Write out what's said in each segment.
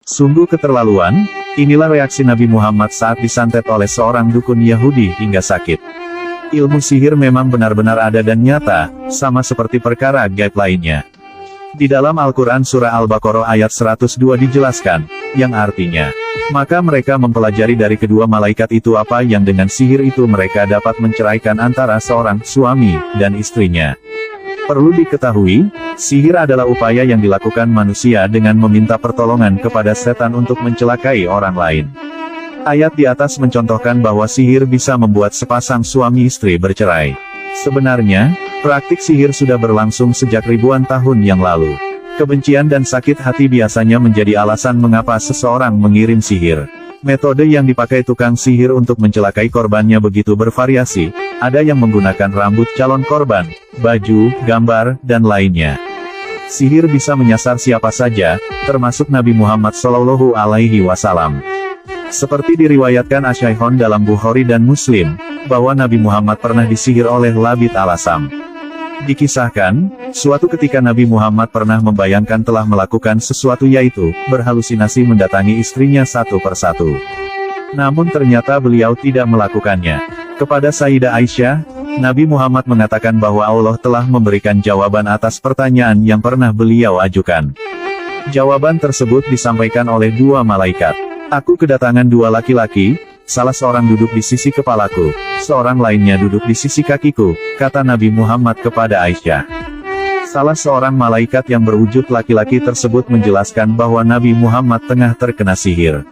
Sungguh keterlaluan, inilah reaksi Nabi Muhammad saat disantet oleh seorang dukun Yahudi hingga sakit. Ilmu sihir memang benar-benar ada dan nyata, sama seperti perkara gaib lainnya. Di dalam Al-Quran Surah Al-Baqarah ayat 102 dijelaskan, yang artinya, maka mereka mempelajari dari kedua malaikat itu apa yang dengan sihir itu mereka dapat menceraikan antara seorang suami dan istrinya. Perlu diketahui, sihir adalah upaya yang dilakukan manusia dengan meminta pertolongan kepada setan untuk mencelakai orang lain. Ayat di atas mencontohkan bahwa sihir bisa membuat sepasang suami istri bercerai. Sebenarnya, praktik sihir sudah berlangsung sejak ribuan tahun yang lalu. Kebencian dan sakit hati biasanya menjadi alasan mengapa seseorang mengirim sihir. Metode yang dipakai tukang sihir untuk mencelakai korbannya begitu bervariasi, ada yang menggunakan rambut calon korban, baju, gambar, dan lainnya. Sihir bisa menyasar siapa saja, termasuk Nabi Muhammad SAW. Seperti diriwayatkan Asy-Syaikhain dalam Bukhari dan Muslim, bahwa Nabi Muhammad pernah disihir oleh Labid al-Asam. Dikisahkan, suatu ketika Nabi Muhammad pernah membayangkan telah melakukan sesuatu yaitu, berhalusinasi mendatangi istrinya satu persatu. Namun ternyata beliau tidak melakukannya. Kepada Sayyidah Aisyah, Nabi Muhammad mengatakan bahwa Allah telah memberikan jawaban atas pertanyaan yang pernah beliau ajukan. Jawaban tersebut disampaikan oleh dua malaikat. Aku kedatangan dua laki-laki, salah seorang duduk di sisi kepalaku, seorang lainnya duduk di sisi kakiku, kata Nabi Muhammad kepada Aisyah. Salah seorang malaikat yang berwujud laki-laki tersebut menjelaskan bahwa Nabi Muhammad tengah terkena sihir.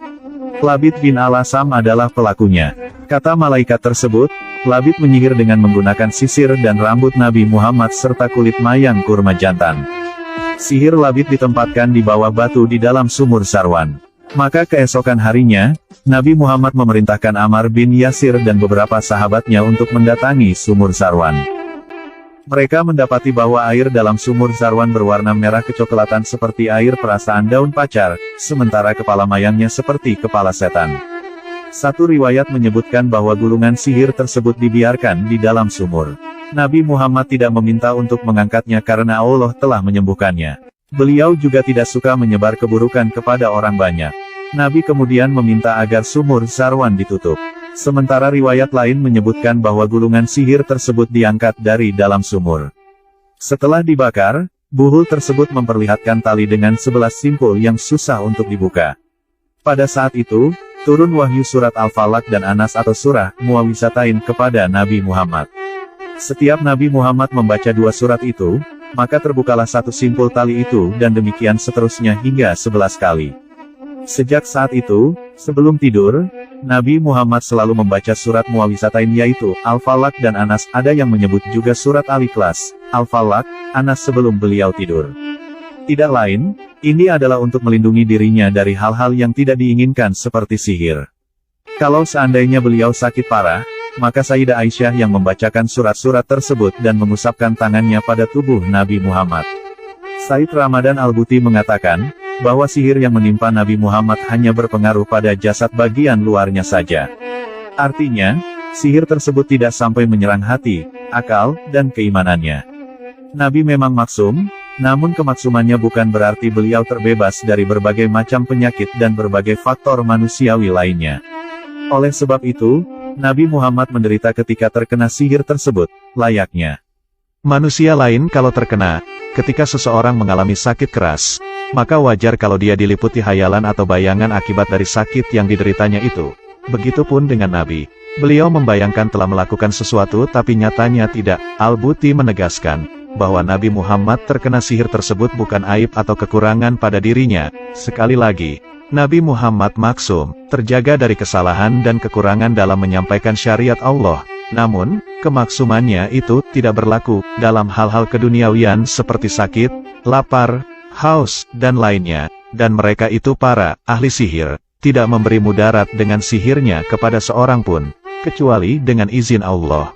Labid bin al-Asam adalah pelakunya. Kata malaikat tersebut, Labid menyihir dengan menggunakan sisir dan rambut Nabi Muhammad serta kulit mayang kurma jantan. Sihir Labid ditempatkan di bawah batu di dalam sumur Sarwan. Maka keesokan harinya, Nabi Muhammad memerintahkan Ammar bin Yasir dan beberapa sahabatnya untuk mendatangi sumur Sarwan. Mereka mendapati bahwa air dalam sumur Sarwan berwarna merah kecoklatan seperti air perasaan daun pacar, sementara kepala mayangnya seperti kepala setan. Satu riwayat menyebutkan bahwa gulungan sihir tersebut dibiarkan di dalam sumur. Nabi Muhammad tidak meminta untuk mengangkatnya karena Allah telah menyembuhkannya. Beliau juga tidak suka menyebar keburukan kepada orang banyak. Nabi kemudian meminta agar sumur Sarwan ditutup. Sementara riwayat lain menyebutkan bahwa gulungan sihir tersebut diangkat dari dalam sumur. Setelah dibakar, buhul tersebut memperlihatkan tali dengan 11 simpul yang susah untuk dibuka. Pada saat itu, turun wahyu surat Al-Falaq dan Anas atau surah Muawwizatain kepada Nabi Muhammad. Setiap Nabi Muhammad membaca dua surat itu, maka terbukalah satu simpul tali itu dan demikian seterusnya hingga 11 kali. Sejak saat itu, sebelum tidur, Nabi Muhammad selalu membaca surat Muawwizatain yaitu Al-Falaq dan Anas. Ada yang menyebut juga surat Al-Ikhlas, Al-Falaq, Anas sebelum beliau tidur. Tidak lain, ini adalah untuk melindungi dirinya dari hal-hal yang tidak diinginkan seperti sihir. Kalau seandainya beliau sakit parah, maka Sayyidah Aisyah yang membacakan surat-surat tersebut dan mengusapkan tangannya pada tubuh Nabi Muhammad. Said Ramadan Al-Buti mengatakan, bahwa sihir yang menimpa Nabi Muhammad hanya berpengaruh pada jasad bagian luarnya saja. Artinya, sihir tersebut tidak sampai menyerang hati, akal, dan keimanannya. Nabi memang maksum, namun kemaksumannya bukan berarti beliau terbebas dari berbagai macam penyakit dan berbagai faktor manusiawi lainnya. Oleh sebab itu, Nabi Muhammad menderita ketika terkena sihir tersebut, layaknya manusia lain kalau terkena. Ketika seseorang mengalami sakit keras, maka wajar kalau dia diliputi hayalan atau bayangan akibat dari sakit yang dideritanya itu. Begitupun dengan Nabi. Beliau membayangkan telah melakukan sesuatu tapi nyatanya tidak. Al-Buti menegaskan, bahwa Nabi Muhammad terkena sihir tersebut bukan aib atau kekurangan pada dirinya. Sekali lagi, Nabi Muhammad maksum, terjaga dari kesalahan dan kekurangan dalam menyampaikan syariat Allah. Namun, kemaksumannya itu tidak berlaku dalam hal-hal keduniawian seperti sakit, lapar, haus, dan lainnya. Dan mereka itu para ahli sihir, tidak memberi mudarat dengan sihirnya kepada seorang pun, kecuali dengan izin Allah.